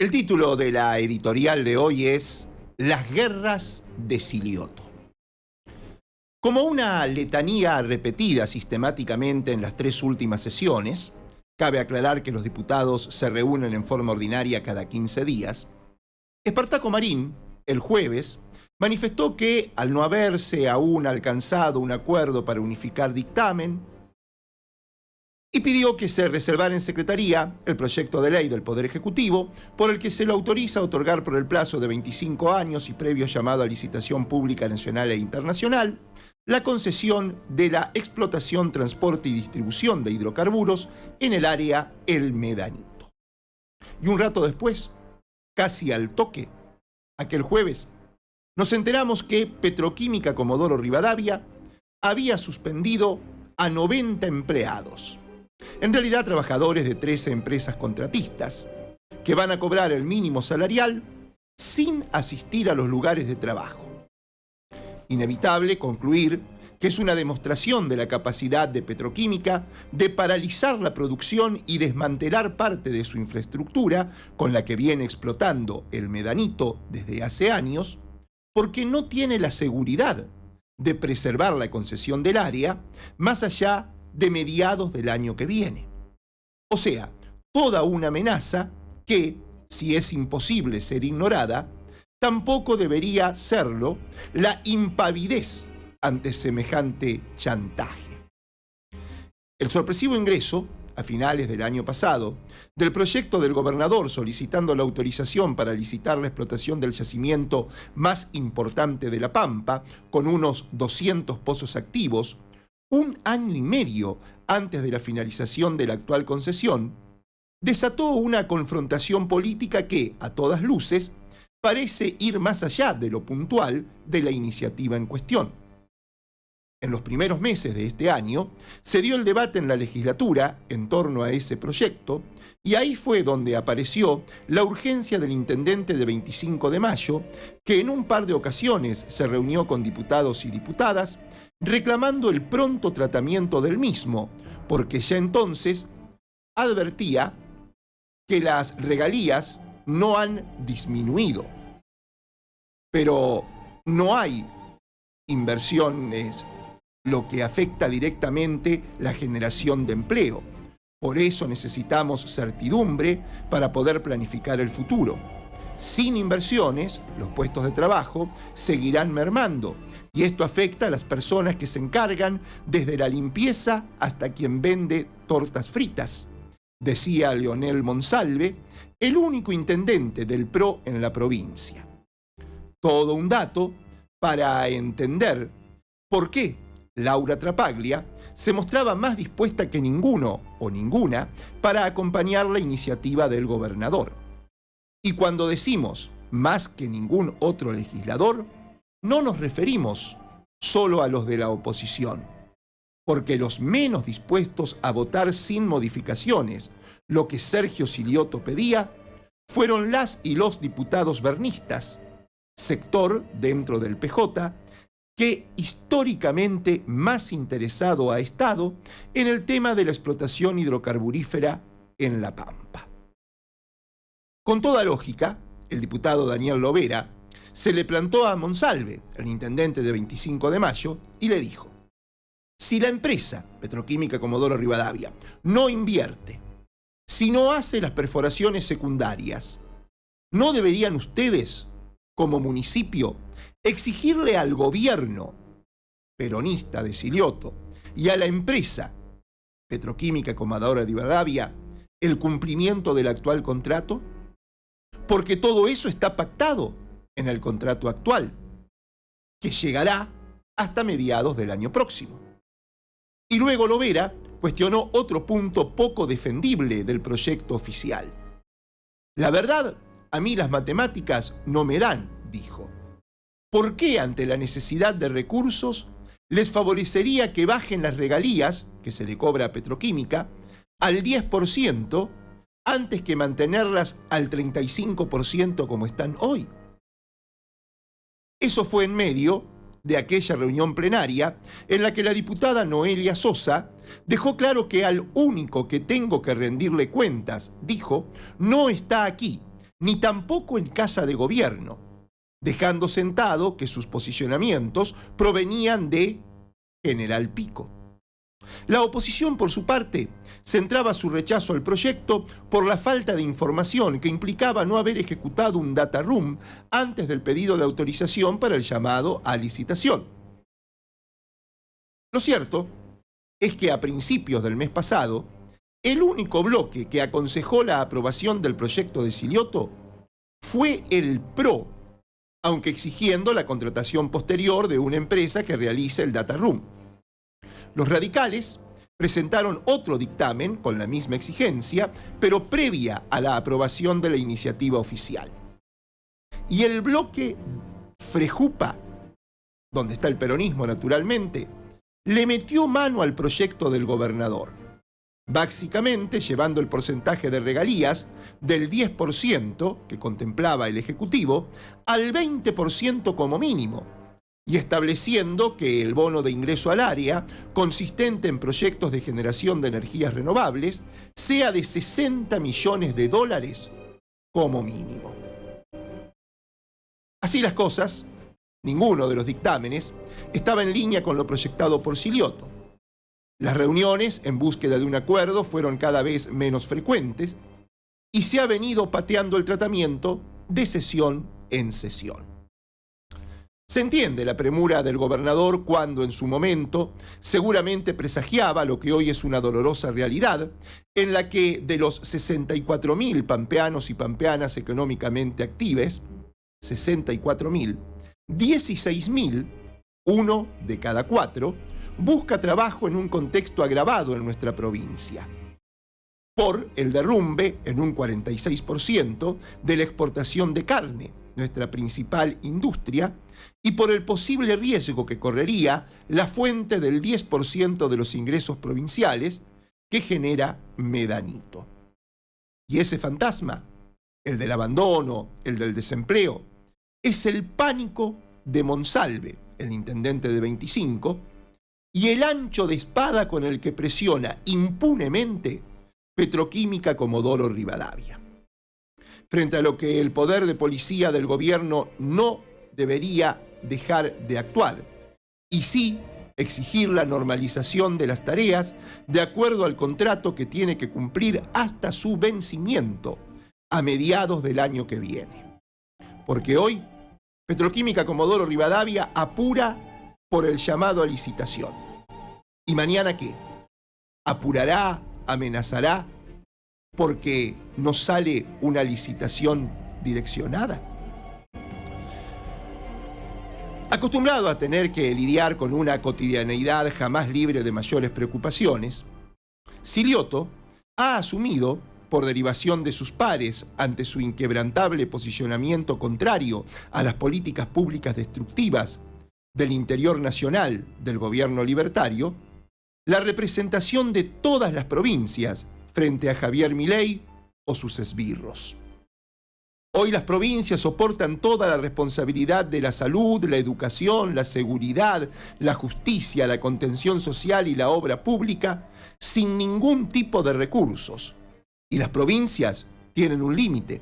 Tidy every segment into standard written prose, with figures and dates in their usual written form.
El título de la editorial de hoy es Las guerras de Silioto. Como una letanía repetida sistemáticamente en las tres últimas sesiones, cabe aclarar que los diputados se reúnen en forma ordinaria cada 15 días, Espartaco Marín, el jueves, manifestó que, al no haberse aún alcanzado un acuerdo para unificar dictamen, y pidió que se reservara en Secretaría el proyecto de ley del Poder Ejecutivo por el que se lo autoriza a otorgar por el plazo de 25 años y previo llamado a licitación pública nacional e internacional la concesión de la explotación, transporte y distribución de hidrocarburos en el área El Medanito. Y un rato después, casi al toque, aquel jueves, nos enteramos que Petroquímica Comodoro Rivadavia había suspendido a 90 empleados. En realidad, trabajadores de 13 empresas contratistas, que van a cobrar el mínimo salarial sin asistir a los lugares de trabajo. Inevitable concluir que es una demostración de la capacidad de Petroquímica de paralizar la producción y desmantelar parte de su infraestructura con la que viene explotando el Medanito desde hace años, porque no tiene la seguridad de preservar la concesión del área más allá de mediados del año que viene. O sea, toda una amenaza que, si es imposible ser ignorada, tampoco debería serlo la impavidez ante semejante chantaje. El sorpresivo ingreso, a finales del año pasado, del proyecto del gobernador solicitando la autorización para licitar la explotación del yacimiento más importante de La Pampa, con unos 200 pozos activos, un año y medio antes de la finalización de la actual concesión, desató una confrontación política que, a todas luces, parece ir más allá de lo puntual de la iniciativa en cuestión. En los primeros meses de este año, se dio el debate en la legislatura en torno a ese proyecto, y ahí fue donde apareció la urgencia del intendente de 25 de mayo, que en un par de ocasiones se reunió con diputados y diputadas, reclamando el pronto tratamiento del mismo, porque ya entonces advertía que las regalías no han disminuido. Pero no hay inversiones, lo que afecta directamente la generación de empleo. Por eso necesitamos certidumbre para poder planificar el futuro. Sin inversiones, los puestos de trabajo seguirán mermando, y esto afecta a las personas que se encargan desde la limpieza hasta quien vende tortas fritas, decía Leonel Monsalve, el único intendente del PRO en la provincia. Todo un dato para entender por qué Laura Trapaglia se mostraba más dispuesta que ninguno o ninguna para acompañar la iniciativa del gobernador. Y cuando decimos más que ningún otro legislador, no nos referimos solo a los de la oposición, porque los menos dispuestos a votar sin modificaciones lo que Sergio Silioto pedía fueron las y los diputados bernistas, sector dentro del PJ que históricamente más interesado ha estado en el tema de la explotación hidrocarburífera en La Pampa. Con toda lógica, el diputado Daniel Lovera se le plantó a Monsalve, el intendente de 25 de mayo, y le dijo: si la empresa Petroquímica Comodoro Rivadavia no invierte, si no hace las perforaciones secundarias, ¿no deberían ustedes, como municipio, exigirle al gobierno peronista de Silioto y a la empresa Petroquímica Comodoro Rivadavia el cumplimiento del actual contrato? Porque todo eso está pactado en el contrato actual, que llegará hasta mediados del año próximo. Y luego Lovera cuestionó otro punto poco defendible del proyecto oficial. La verdad, a mí las matemáticas no me dan, dijo. ¿Por qué ante la necesidad de recursos les favorecería que bajen las regalías que se le cobra a Petroquímica al 10% antes que mantenerlas al 35% como están hoy? Eso fue en medio de aquella reunión plenaria en la que la diputada Noelia Sosa dejó claro que al único que tengo que rendirle cuentas, dijo, no está aquí, ni tampoco en Casa de Gobierno, dejando sentado que sus posicionamientos provenían de General Pico. La oposición, por su parte, centraba su rechazo al proyecto por la falta de información que implicaba no haber ejecutado un data room antes del pedido de autorización para el llamado a licitación. Lo cierto es que a principios del mes pasado, el único bloque que aconsejó la aprobación del proyecto de Silioto fue el PRO, aunque exigiendo la contratación posterior de una empresa que realice el data room. Los radicales presentaron otro dictamen con la misma exigencia, pero previa a la aprobación de la iniciativa oficial. Y el bloque Frejupa, donde está el peronismo naturalmente, le metió mano al proyecto del gobernador, básicamente llevando el porcentaje de regalías del 10% que contemplaba el Ejecutivo al 20% como mínimo, y estableciendo que el bono de ingreso al área, consistente en proyectos de generación de energías renovables, sea de $60 millones como mínimo. Así las cosas, ninguno de los dictámenes estaba en línea con lo proyectado por Silioto. Las reuniones en búsqueda de un acuerdo fueron cada vez menos frecuentes y se ha venido pateando el tratamiento de sesión en sesión. Se entiende la premura del gobernador cuando en su momento seguramente presagiaba lo que hoy es una dolorosa realidad, en la que de los 64.000 pampeanos y pampeanas económicamente actives, 64.000, 16.000, uno de cada 4, busca trabajo en un contexto agravado en nuestra provincia, por el derrumbe en un 46% de la exportación de carne, nuestra principal industria, y por el posible riesgo que correría la fuente del 10% de los ingresos provinciales que genera Medanito. Y ese fantasma, el del abandono, el del desempleo, es el pánico de Monsalve, el intendente de 25, y el ancho de espada con el que presiona impunemente Petroquímica Comodoro Rivadavia. Frente a lo que el poder de policía del gobierno no debería dejar de actuar, y sí exigir la normalización de las tareas de acuerdo al contrato que tiene que cumplir hasta su vencimiento a mediados del año que viene. Porque hoy, Petroquímica Comodoro Rivadavia apura por el llamado a licitación. ¿Y mañana qué? ¿Apurará? ¿Amenazará? Porque no sale una licitación direccionada. Acostumbrado a tener que lidiar con una cotidianeidad jamás libre de mayores preocupaciones, Silioto ha asumido, por derivación de sus pares ante su inquebrantable posicionamiento contrario a las políticas públicas destructivas del interior nacional del gobierno libertario, la representación de todas las provincias frente a Javier Milei o sus esbirros. Hoy las provincias soportan toda la responsabilidad de la salud, la educación, la seguridad, la justicia, la contención social y la obra pública sin ningún tipo de recursos. Y las provincias tienen un límite.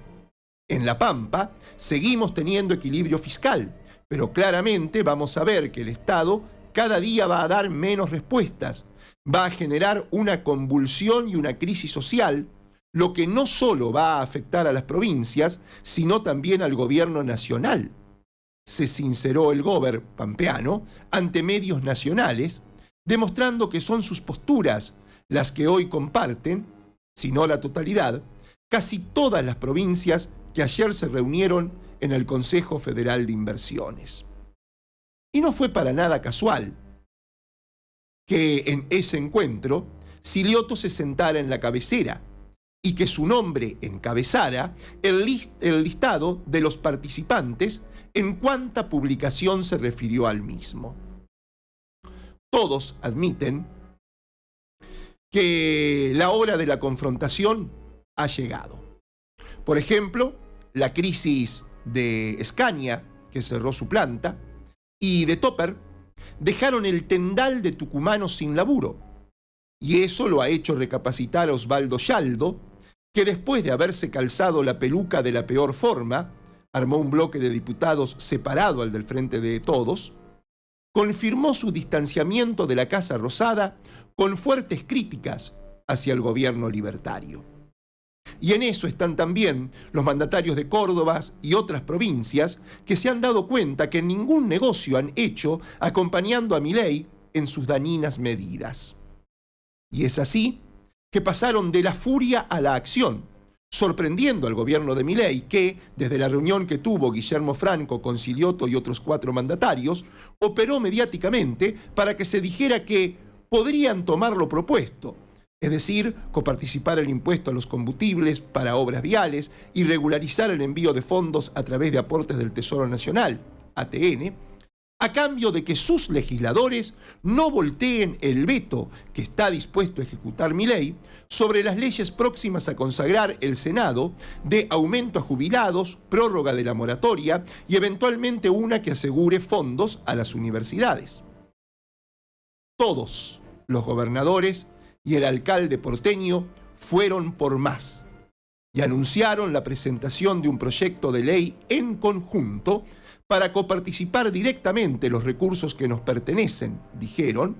En La Pampa seguimos teniendo equilibrio fiscal, pero claramente vamos a ver que el Estado cada día va a dar menos respuestas, va a generar una convulsión y una crisis social, lo que no solo va a afectar a las provincias, sino también al gobierno nacional. Se sinceró el gober pampeano ante medios nacionales, demostrando que son sus posturas las que hoy comparten, si no la totalidad, casi todas las provincias que ayer se reunieron en el Consejo Federal de Inversiones. Y no fue para nada casual que en ese encuentro Silioto se sentara en la cabecera y que su nombre encabezara el listado de los participantes en cuanta publicación se refirió al mismo. Todos admiten que la hora de la confrontación ha llegado. Por ejemplo, la crisis de Scania, que cerró su planta, y de Topper, dejaron el tendal de tucumanos sin laburo. Y eso lo ha hecho recapacitar a Osvaldo Yaldo, que después de haberse calzado la peluca de la peor forma, armó un bloque de diputados separado al del Frente de Todos, confirmó su distanciamiento de la Casa Rosada con fuertes críticas hacia el gobierno libertario. Y en eso están también los mandatarios de Córdoba y otras provincias que se han dado cuenta que ningún negocio han hecho acompañando a Milei en sus dañinas medidas. Y es así que pasaron de la furia a la acción, sorprendiendo al gobierno de Milei que, desde la reunión que tuvo Guillermo Franco con Silioto y otros 4 mandatarios, operó mediáticamente para que se dijera que podrían tomar lo propuesto, es decir, coparticipar el impuesto a los combustibles para obras viales y regularizar el envío de fondos a través de aportes del Tesoro Nacional, ATN, a cambio de que sus legisladores no volteen el veto que está dispuesto a ejecutar Milei sobre las leyes próximas a consagrar el Senado de aumento a jubilados, prórroga de la moratoria y eventualmente una que asegure fondos a las universidades. Todos los gobernadores y el alcalde porteño fueron por más y anunciaron la presentación de un proyecto de ley en conjunto para coparticipar directamente los recursos que nos pertenecen, dijeron,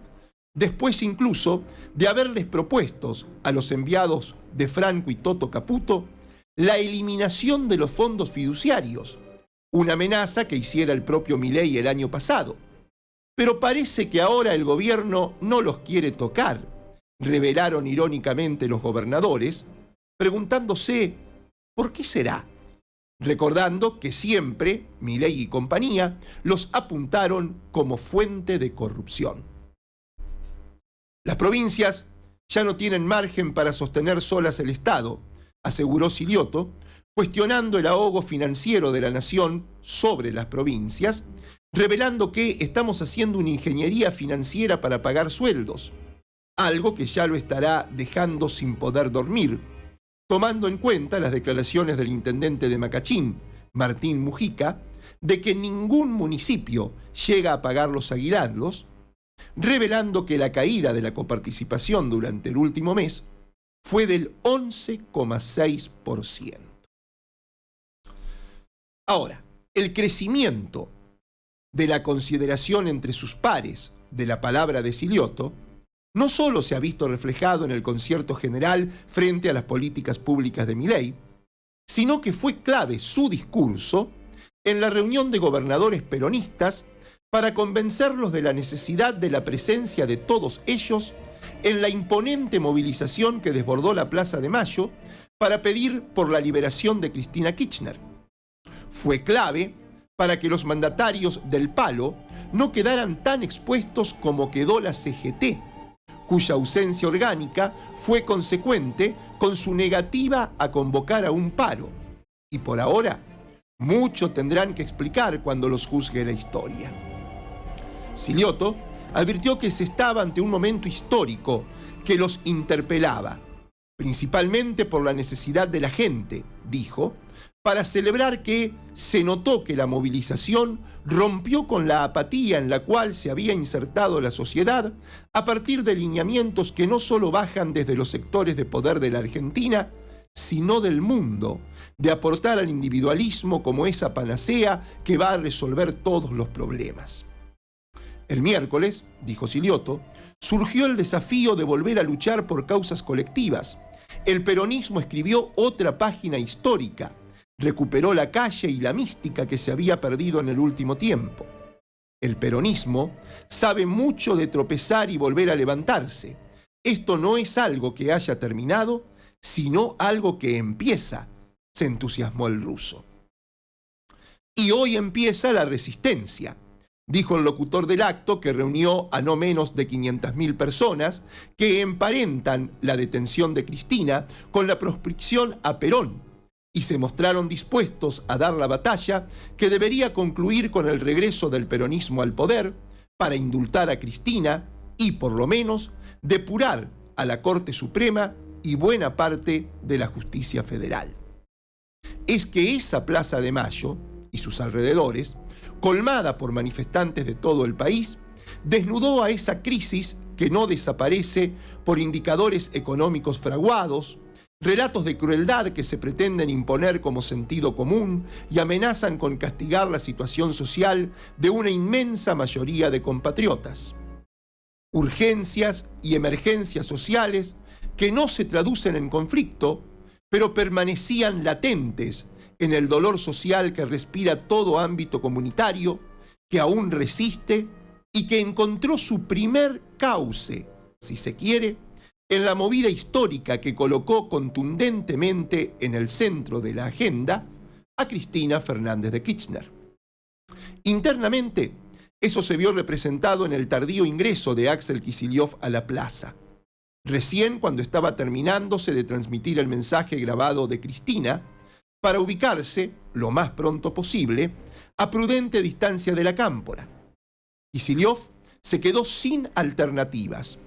después incluso de haberles propuesto a los enviados de Franco y Toto Caputo la eliminación de los fondos fiduciarios, una amenaza que hiciera el propio Milei el año pasado. Pero parece que ahora el gobierno no los quiere tocar, revelaron irónicamente los gobernadores, preguntándose ¿por qué será? Recordando que siempre Milei y compañía los apuntaron como fuente de corrupción. Las provincias ya no tienen margen para sostener solas el Estado, aseguró Silioto, cuestionando el ahogo financiero de la nación sobre las provincias, revelando que estamos haciendo una ingeniería financiera para pagar sueldos, algo que ya lo estará dejando sin poder dormir, tomando en cuenta las declaraciones del intendente de Macachín, Martín Mujica, de que ningún municipio llega a pagar los aguinaldos, revelando que la caída de la coparticipación durante el último mes fue del 11,6%. Ahora, el crecimiento de la consideración entre sus pares de la palabra de Silioto no solo se ha visto reflejado en el concierto general frente a las políticas públicas de Milei, sino que fue clave su discurso en la reunión de gobernadores peronistas para convencerlos de la necesidad de la presencia de todos ellos en la imponente movilización que desbordó la Plaza de Mayo para pedir por la liberación de Cristina Kirchner. Fue clave para que los mandatarios del Palo no quedaran tan expuestos como quedó la CGT, cuya ausencia orgánica fue consecuente con su negativa a convocar a un paro. Y por ahora, mucho tendrán que explicar cuando los juzgue la historia. Silioto advirtió que se estaba ante un momento histórico que los interpelaba, principalmente por la necesidad de la gente, dijo, para celebrar que se notó que la movilización rompió con la apatía en la cual se había insertado la sociedad a partir de lineamientos que no solo bajan desde los sectores de poder de la Argentina, sino del mundo, de aportar al individualismo como esa panacea que va a resolver todos los problemas. El miércoles, dijo Silioto, surgió el desafío de volver a luchar por causas colectivas. El peronismo escribió otra página histórica, recuperó la calle y la mística que se había perdido en el último tiempo. El peronismo sabe mucho de tropezar y volver a levantarse. Esto no es algo que haya terminado, sino algo que empieza, se entusiasmó el ruso. Y hoy empieza la resistencia, dijo el locutor del acto que reunió a no menos de 500.000 personas que emparentan la detención de Cristina con la proscripción a Perón, y se mostraron dispuestos a dar la batalla que debería concluir con el regreso del peronismo al poder para indultar a Cristina y, por lo menos, depurar a la Corte Suprema y buena parte de la justicia federal. Es que esa Plaza de Mayo y sus alrededores, colmada por manifestantes de todo el país, desnudó a esa crisis que no desaparece por indicadores económicos fraguados, Relatos de crueldad que se pretenden imponer como sentido común y amenazan con castigar la situación social de una inmensa mayoría de compatriotas. Urgencias y emergencias sociales que no se traducen en conflicto, pero permanecían latentes en el dolor social que respira todo ámbito comunitario, que aún resiste y que encontró su primer cauce, si se quiere, en la movida histórica que colocó contundentemente en el centro de la agenda a Cristina Fernández de Kirchner. Internamente, eso se vio representado en el tardío ingreso de Axel Kicillof a la plaza, recién cuando estaba terminándose de transmitir el mensaje grabado de Cristina, para ubicarse, lo más pronto posible, a prudente distancia de la cámpora. Kicillof se quedó sin alternativas.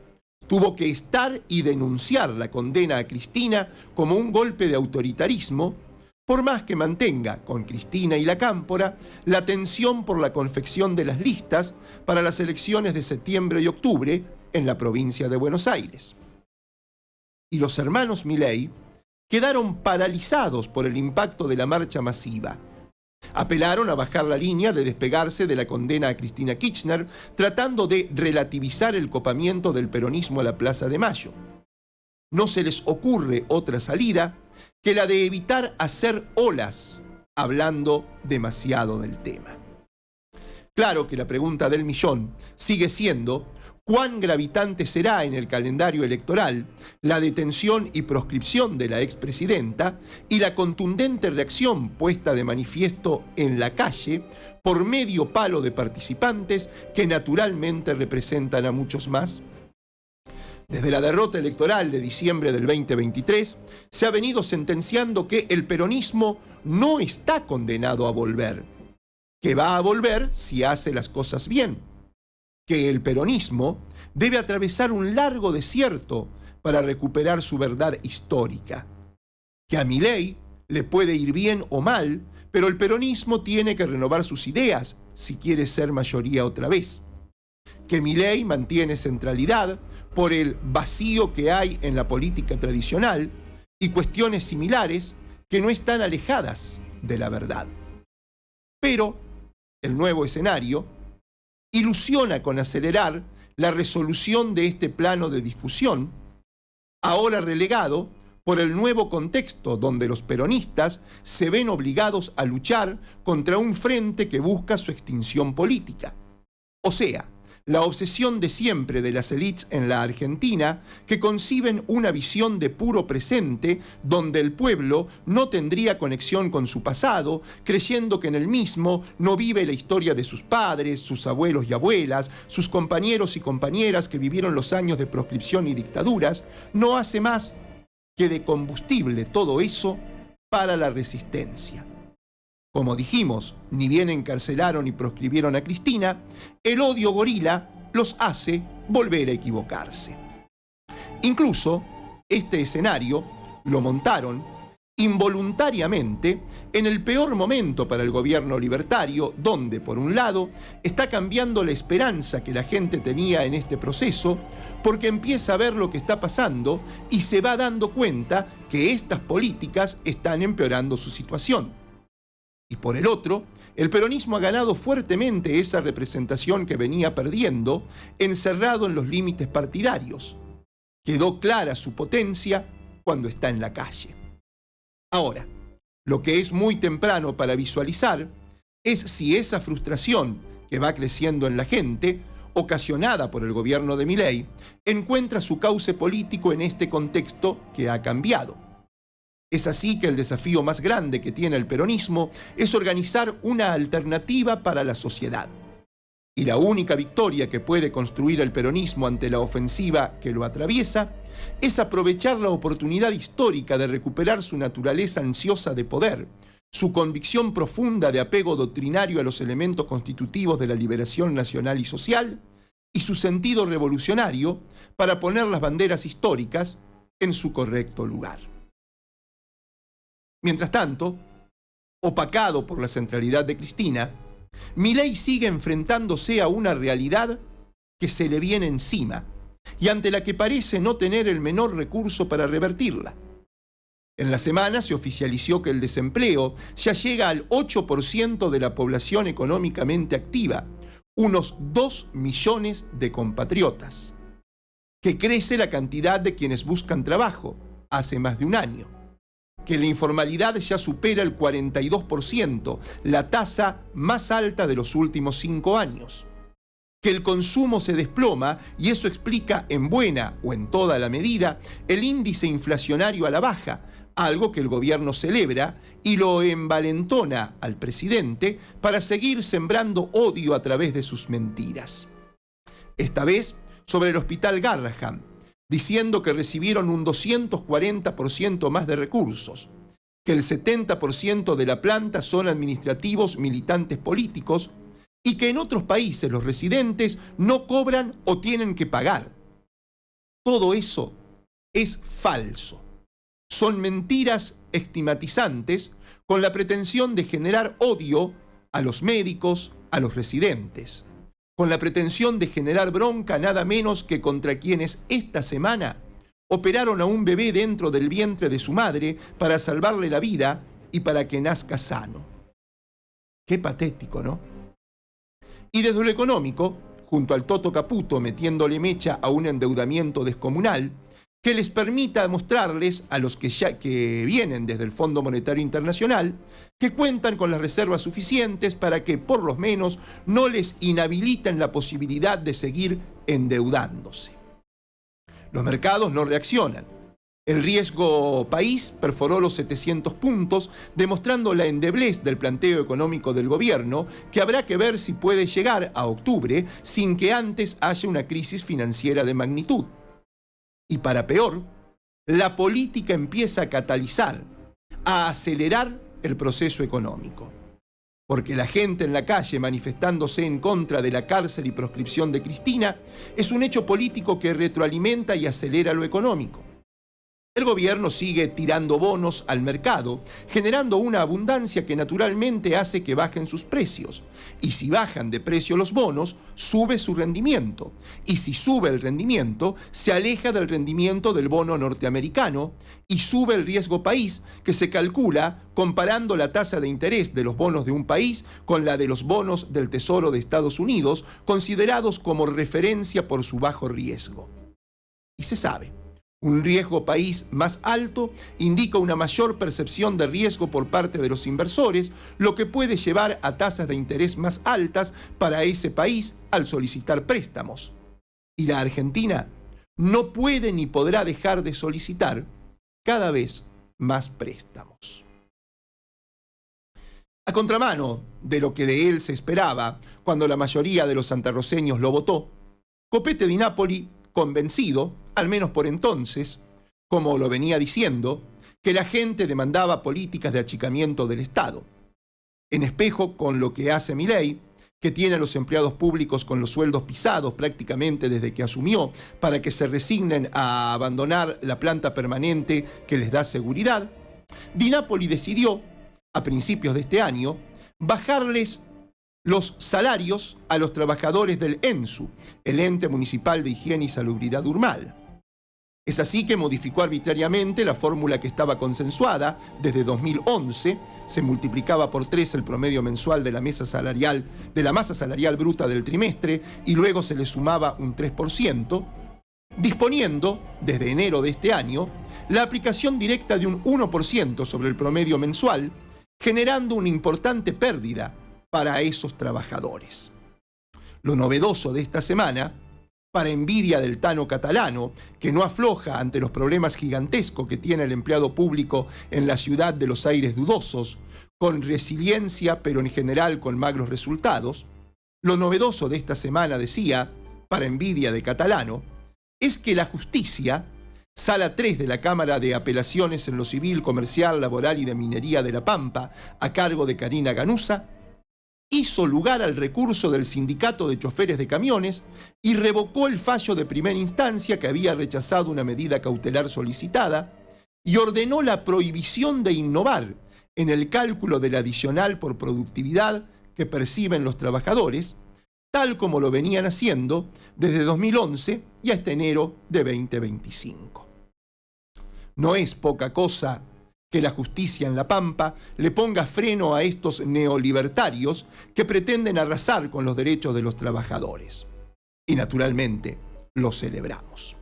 Tuvo que estar y denunciar la condena a Cristina como un golpe de autoritarismo, por más que mantenga con Cristina y la cámpora la tensión por la confección de las listas para las elecciones de septiembre y octubre en la provincia de Buenos Aires. Y los hermanos Milei quedaron paralizados por el impacto de la marcha masiva. Apelaron a bajar la línea de despegarse de la condena a Cristina Kirchner, tratando de relativizar el copamiento del peronismo a la Plaza de Mayo. No se les ocurre otra salida que la de evitar hacer olas, hablando demasiado del tema. Claro que la pregunta del millón sigue siendo: ¿cuán gravitante será en el calendario electoral la detención y proscripción de la expresidenta y la contundente reacción puesta de manifiesto en la calle por medio palo de participantes que naturalmente representan a muchos más? Desde la derrota electoral de diciembre del 2023, se ha venido sentenciando que el peronismo no está condenado a volver, que va a volver si hace las cosas bien, que el peronismo debe atravesar un largo desierto para recuperar su verdad histórica, que a Milei le puede ir bien o mal, pero el peronismo tiene que renovar sus ideas si quiere ser mayoría otra vez, que Milei mantiene centralidad por el vacío que hay en la política tradicional y cuestiones similares que no están alejadas de la verdad. Pero el nuevo escenario ilusiona con acelerar la resolución de este plano de discusión, ahora relegado por el nuevo contexto donde los peronistas se ven obligados a luchar contra un frente que busca su extinción política. O sea, la obsesión de siempre de las élites en la Argentina, que conciben una visión de puro presente donde el pueblo no tendría conexión con su pasado, creyendo que en el mismo no vive la historia de sus padres, sus abuelos y abuelas, sus compañeros y compañeras que vivieron los años de proscripción y dictaduras, no hace más que de combustible todo eso para la resistencia. Como dijimos, ni bien encarcelaron y proscribieron a Cristina, el odio gorila los hace volver a equivocarse. Incluso, este escenario lo montaron involuntariamente en el peor momento para el gobierno libertario, donde, por un lado, está cambiando la esperanza que la gente tenía en este proceso, porque empieza a ver lo que está pasando y se va dando cuenta que estas políticas están empeorando su situación. Y por el otro, el peronismo ha ganado fuertemente esa representación que venía perdiendo, encerrado en los límites partidarios. Quedó clara su potencia cuando está en la calle. Ahora, lo que es muy temprano para visualizar es si esa frustración que va creciendo en la gente, ocasionada por el gobierno de Milei, encuentra su cauce político en este contexto que ha cambiado. Es así que el desafío más grande que tiene el peronismo es organizar una alternativa para la sociedad. Y la única victoria que puede construir el peronismo ante la ofensiva que lo atraviesa es aprovechar la oportunidad histórica de recuperar su naturaleza ansiosa de poder, su convicción profunda de apego doctrinario a los elementos constitutivos de la liberación nacional y social, y su sentido revolucionario para poner las banderas históricas en su correcto lugar. Mientras tanto, opacado por la centralidad de Cristina, Milei sigue enfrentándose a una realidad que se le viene encima y ante la que parece no tener el menor recurso para revertirla. En la semana se oficializó que el desempleo ya llega al 8% de la población económicamente activa, unos 2 millones de compatriotas. Que crece la cantidad de quienes buscan trabajo, hace más de un año. Que la informalidad ya supera el 42%, la tasa más alta de los últimos 5 años. Que el consumo se desploma y eso explica en buena o en toda la medida el índice inflacionario a la baja, algo que el gobierno celebra y lo envalentona al presidente para seguir sembrando odio a través de sus mentiras. Esta vez sobre el Hospital Garrahan, diciendo que recibieron un 240% más de recursos, que el 70% de la planta son administrativos militantes políticos y que en otros países los residentes no cobran o tienen que pagar. Todo eso es falso. Son mentiras estigmatizantes con la pretensión de generar odio a los médicos, a los residentes, con la pretensión de generar bronca nada menos que contra quienes esta semana operaron a un bebé dentro del vientre de su madre para salvarle la vida y para que nazca sano. Qué patético, ¿no? Y desde lo económico, junto al Toto Caputo metiéndole mecha a un endeudamiento descomunal, que les permita mostrarles a los que vienen desde el Fondo Monetario Internacional que cuentan con las reservas suficientes para que por lo menos no les inhabiliten la posibilidad de seguir endeudándose. Los mercados no reaccionan. El riesgo país perforó los 700 puntos, demostrando la endeblez del planteo económico del gobierno, que habrá que ver si puede llegar a octubre sin que antes haya una crisis financiera de magnitud. Y para peor, la política empieza a catalizar, a acelerar el proceso económico. Porque la gente en la calle manifestándose en contra de la cárcel y proscripción de Cristina es un hecho político que retroalimenta y acelera lo económico. El gobierno sigue tirando bonos al mercado, generando una abundancia que naturalmente hace que bajen sus precios. Y si bajan de precio los bonos, sube su rendimiento. Y si sube el rendimiento, se aleja del rendimiento del bono norteamericano y sube el riesgo país, que se calcula comparando la tasa de interés de los bonos de un país con la de los bonos del Tesoro de Estados Unidos, considerados como referencia por su bajo riesgo. Y se sabe. Un riesgo país más alto indica una mayor percepción de riesgo por parte de los inversores, lo que puede llevar a tasas de interés más altas para ese país al solicitar préstamos. Y la Argentina no puede ni podrá dejar de solicitar cada vez más préstamos. A contramano de lo que de él se esperaba cuando la mayoría de los santarroceños lo votó, Copete Di Napoli, convencido, al menos por entonces, como lo venía diciendo, que la gente demandaba políticas de achicamiento del Estado. En espejo con lo que hace Milei, que tiene a los empleados públicos con los sueldos pisados prácticamente desde que asumió para que se resignen a abandonar la planta permanente que les da seguridad, Di Napoli decidió, a principios de este año, bajarles los salarios a los trabajadores del ENSU, el Ente Municipal de Higiene y Salubridad Urmal. Es así que modificó arbitrariamente la fórmula que estaba consensuada desde 2011, se multiplicaba por 3 el promedio mensual de la masa salarial bruta del trimestre y luego se le sumaba un 3%, disponiendo, desde enero de este año, la aplicación directa de un 1% sobre el promedio mensual, generando una importante pérdida para esos trabajadores. Lo novedoso de esta semana, para envidia del Tano catalano, que no afloja ante los problemas gigantescos que tiene el empleado público en la ciudad de los aires dudosos, con resiliencia pero en general con magros resultados, lo novedoso de esta semana, decía, para envidia de Catalano, es que la justicia, Sala 3 de la Cámara de Apelaciones en lo Civil, Comercial, Laboral y de Minería de La Pampa, a cargo de Karina Ganuza, hizo lugar al recurso del Sindicato de Choferes de Camiones y revocó el fallo de primera instancia que había rechazado una medida cautelar solicitada y ordenó la prohibición de innovar en el cálculo del adicional por productividad que perciben los trabajadores, tal como lo venían haciendo desde 2011 y hasta enero de 2025. No es poca cosa que la justicia en La Pampa le ponga freno a estos neolibertarios que pretenden arrasar con los derechos de los trabajadores. Y naturalmente, lo celebramos.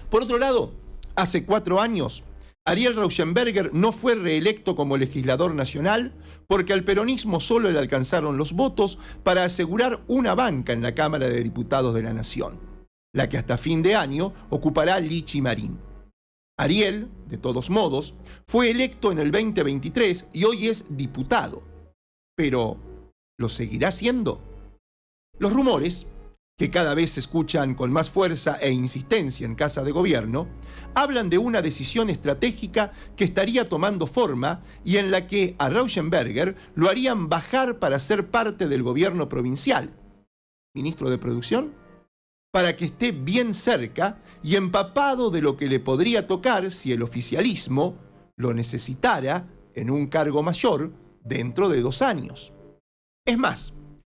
Por otro lado, hace 4 años, Ariel Rauschenberger no fue reelecto como legislador nacional porque al peronismo solo le alcanzaron los votos para asegurar una banca en la Cámara de Diputados de la Nación, la que hasta fin de año ocupará Lichi Marín. Ariel, de todos modos, fue electo en el 2023 y hoy es diputado. Pero, ¿lo seguirá siendo? Los rumores, que cada vez se escuchan con más fuerza e insistencia en Casa de Gobierno, hablan de una decisión estratégica que estaría tomando forma y en la que a Rauschenberger lo harían bajar para ser parte del gobierno provincial. ¿Ministro de Producción? Para que esté bien cerca y empapado de lo que le podría tocar si el oficialismo lo necesitara en un cargo mayor dentro de 2 años. Es más,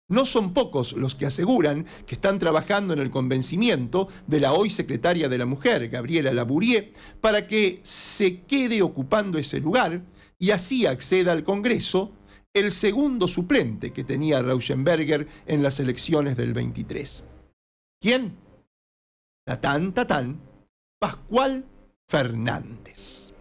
no son pocos los que aseguran que están trabajando en el convencimiento de la hoy secretaria de la Mujer, Gabriela Labourie, para que se quede ocupando ese lugar y así acceda al Congreso el segundo suplente que tenía Rauschenberger en las elecciones del 23. ¿Quién? Tatán, Pascual Fernández.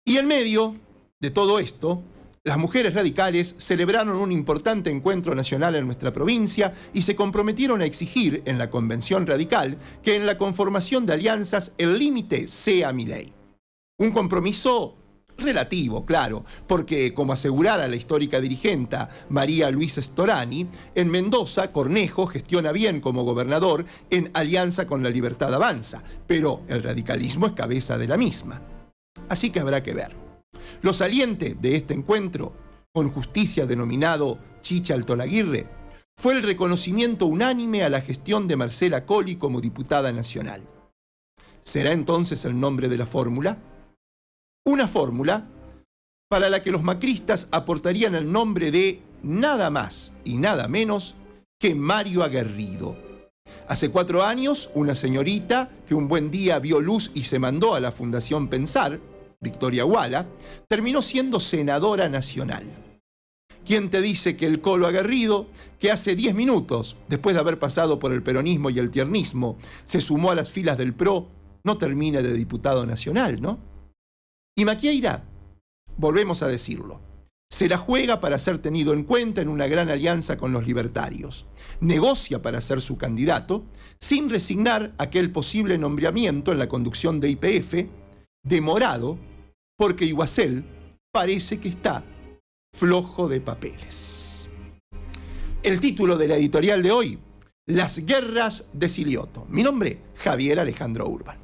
Y en medio de todo esto, las mujeres radicales celebraron un importante encuentro nacional en nuestra provincia y se comprometieron a exigir en la Convención Radical que en la conformación de alianzas el límite sea Milei. Un compromiso relativo, claro, porque, como asegurara la histórica dirigenta María Luisa Storani, en Mendoza Cornejo gestiona bien como gobernador en alianza con La Libertad Avanza, pero el radicalismo es cabeza de la misma. Así que habrá que ver. Lo saliente de este encuentro, con justicia denominado Chicha Altolaguirre, fue el reconocimiento unánime a la gestión de Marcela Colli como diputada nacional. ¿Será entonces el nombre de la fórmula? Una fórmula para la que los macristas aportarían el nombre de nada más y nada menos que Mario Aguerrido. Hace 4 años, una señorita que un buen día vio luz y se mandó a la Fundación Pensar, Victoria Huala, terminó siendo senadora nacional. ¿Quién te dice que el Colo Aguerrido, que hace 10 minutos, después de haber pasado por el peronismo y el tiernismo, se sumó a las filas del PRO, no termine de diputado nacional, ¿no? Y Macieira, volvemos a decirlo, se la juega para ser tenido en cuenta en una gran alianza con los libertarios. Negocia para ser su candidato, sin resignar aquel posible nombramiento en la conducción de YPF, demorado, porque Iguacel parece que está flojo de papeles. El título de la editorial de hoy: Las guerras de Silioto. Mi nombre, Javier Alejandro Urban.